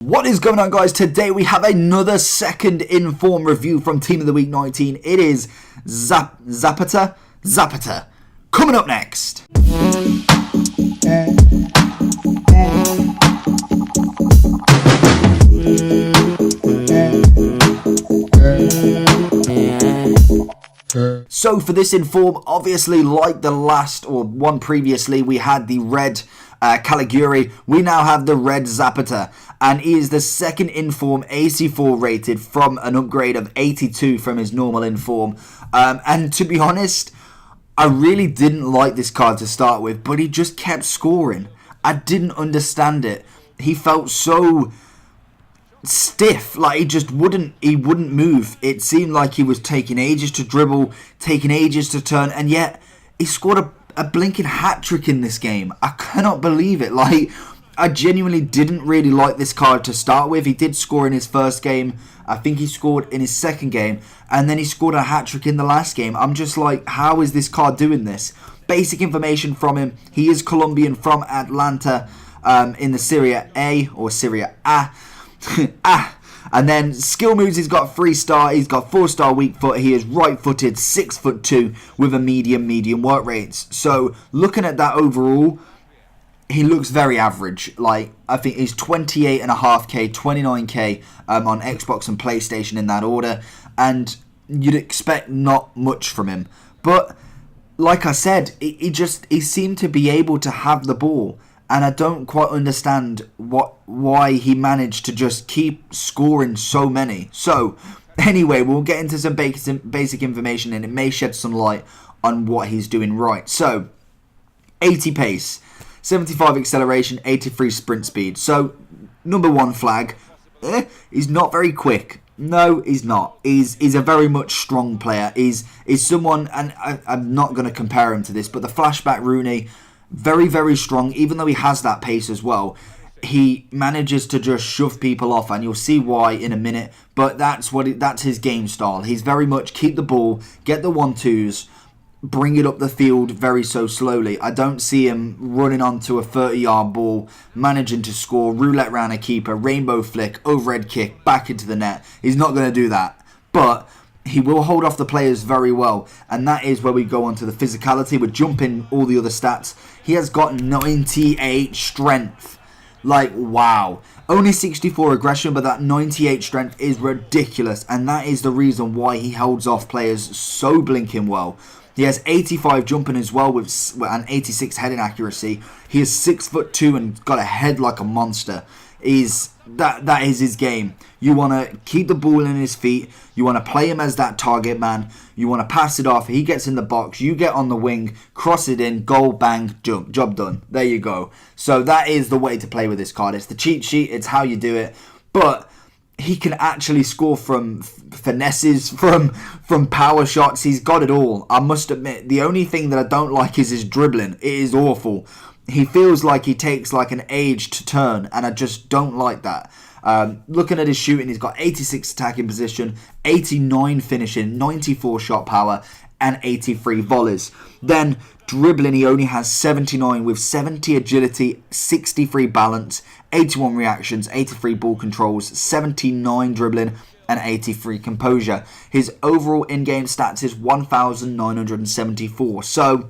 What is going on, guys? Today we have another second inform review from Team of the Week 19. It is Zapata coming up next. So for this inform, obviously like the last or one previously, we had the red Caliguri. We now have the red Zapata, and he is the second inform 84 rated from an upgrade of 82 from his normal inform. And to be honest, I really didn't like this card to start with, but he just kept scoring. I didn't understand it. He felt so stiff, like he wouldn't move. It seemed like he was taking ages to dribble, taking ages to turn, and yet he scored a blinking hat-trick in this game. I cannot believe it. Like, I genuinely didn't really like this card to start with. He did score in his first game. I think he scored in his second game, and then he scored a hat-trick in the last game. I'm just like, how is this card doing this? Basic information from him: he is Colombian from Atlanta, in the Serie A or Serie A. And then skill moves, he's got 3-star, he's got 4-star weak foot, he is right-footed, 6'2", with a medium work rates. So looking at that overall, he looks very average. Like, I think he's 28.5k, 29k on Xbox and PlayStation in that order, and you'd expect not much from him. But like I said, he seemed to be able to have the ball. And I don't quite understand why he managed to just keep scoring so many. So, anyway, we'll get into some basic information, and it may shed some light on what he's doing right. So, 80 pace, 75 acceleration, 83 sprint speed. So, number one flag, he's not very quick. No, he's not. He's a very much strong player. He's someone, and I'm not going to compare him to this, but the flashback Rooney, very, very strong. Even though he has that pace as well, he manages to just shove people off, and you'll see why in a minute. But that's his game style. He's very much keep the ball, get the 1-2s, bring it up the field very so slowly. I don't see him running onto a 30-yard ball, managing to score, roulette round a keeper, rainbow flick, overhead kick, back into the net. He's not going to do that. But he will hold off the players very well, and that is where we go on to the physicality. We're jumping all the other stats. He has got 98 strength. Like, wow. Only 64 aggression, but that 98 strength is ridiculous, and that is the reason why he holds off players so blinking well. He has 85 jumping as well, with an 86 heading accuracy. He is 6'2" and got a head like a monster. That is his game. You want to keep the ball in his feet. You want to play him as that target man. You want to pass it off. He gets in the box. You get on the wing, cross it in, goal, bang, jump. Job done. There you go. So that is the way to play with this card. It's the cheat sheet. It's how you do it. But he can actually score from finesses, from power shots. He's got it all. I must admit, the only thing that I don't like is his dribbling. It is awful. He feels like he takes like an age to turn, and I just don't like that. Looking at his shooting, he's got 86 attacking position, 89 finishing, 94 shot power, and 83 volleys. Then dribbling, he only has 79 with 70 agility, 63 balance, 81 reactions, 83 ball controls, 79 dribbling, and 83 composure. His overall in-game stats is 1,974. So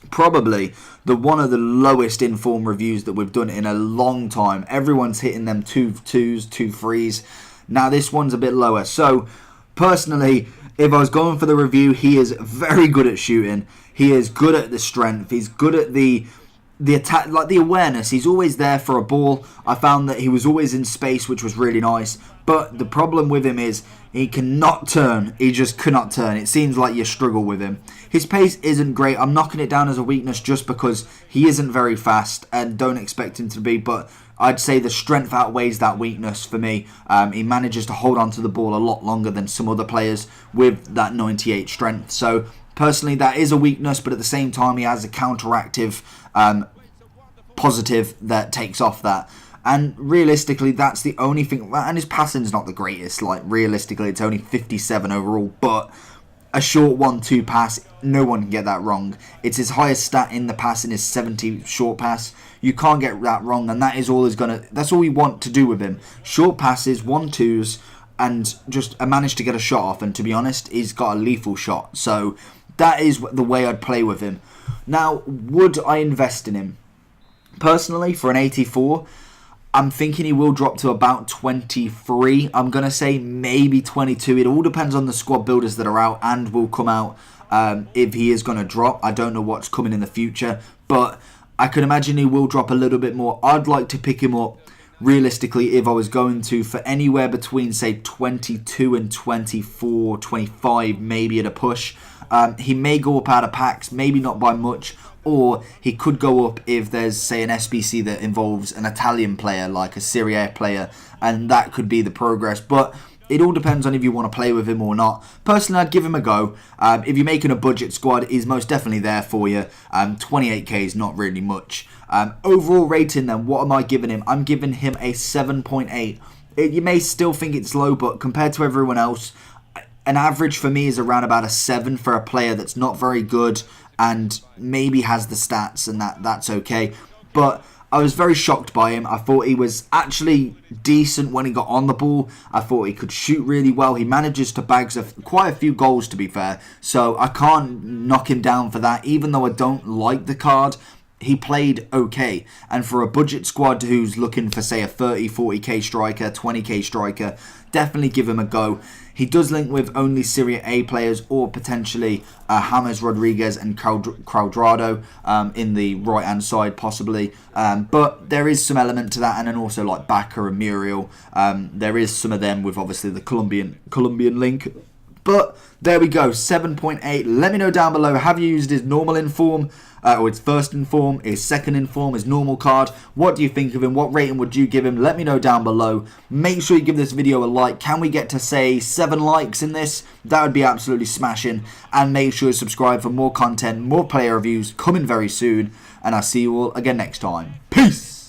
probably one of the lowest inform reviews that we've done in a long time. Everyone's hitting them 2-2s, 2-3s. Now this one's a bit lower. So personally, if I was going for the review, he is very good at shooting. He is good at the strength. He's good at the attack, like the awareness. He's always there for a ball. I found that he was always in space, which was really nice. But the problem with him is he cannot turn. He just cannot turn. It seems like you struggle with him. His pace isn't great. I'm knocking it down as a weakness just because he isn't very fast and don't expect him to be. But I'd say the strength outweighs that weakness for me. He manages to hold on to the ball a lot longer than some other players with that 98 strength. So personally, that is a weakness, but at the same time, he has a counteractive positive that takes off that. And realistically, that's the only thing. And his passing's not the greatest. Like, realistically, it's only 57 overall. But a short 1-2 pass, no one can get that wrong. It's his highest stat in the passing is 70 short pass. You can't get that wrong, and that is all that's all we want to do with him. Short passes, 1-2s, and just manage to get a shot off. And to be honest, he's got a lethal shot. So that is the way I'd play with him. Now, would I invest in him? Personally, for an 84, I'm thinking he will drop to about 23. I'm going to say maybe 22. It all depends on the squad builders that are out and will come out if he is going to drop. I don't know what's coming in the future, but I can imagine he will drop a little bit more. I'd like to pick him up, realistically, if I was going to, for anywhere between, say, 22 and 24, 25, maybe at a push. He may go up out of packs, maybe not by much, or he could go up if there's, say, an SBC that involves an Italian player, like a Serie A player, and that could be the progress. But it all depends on if you want to play with him or not. Personally, I'd give him a go. If you're making a budget squad, he's most definitely there for you. 28k is not really much. Overall rating then, what am I giving him? I'm giving him a 7.8. You may still think it's low, but compared to everyone else, an average for me is around about a 7 for a player that's not very good and maybe has the stats, and that's okay. But I was very shocked by him. I thought he was actually decent when he got on the ball. I thought he could shoot really well. He manages to bag quite a few goals, to be fair. So I can't knock him down for that. Even though I don't like the card, he played okay. And for a budget squad who's looking for, say, a 30, 40k striker, 20k striker, definitely give him a go. He does link with only Serie A players or potentially James Rodriguez and Cuadrado in the right-hand side, possibly. But there is some element to that, and then also like Bacca and Muriel. There is some of them with obviously the Colombian link. But there we go, 7.8. Let me know down below, have you used his normal inform, or his first inform, his second inform, his normal card? What do you think of him? What rating would you give him? Let me know down below. Make sure you give this video a like. Can we get to, say, 7 likes in this? That would be absolutely smashing. And make sure to subscribe for more content, more player reviews coming very soon. And I'll see you all again next time. Peace!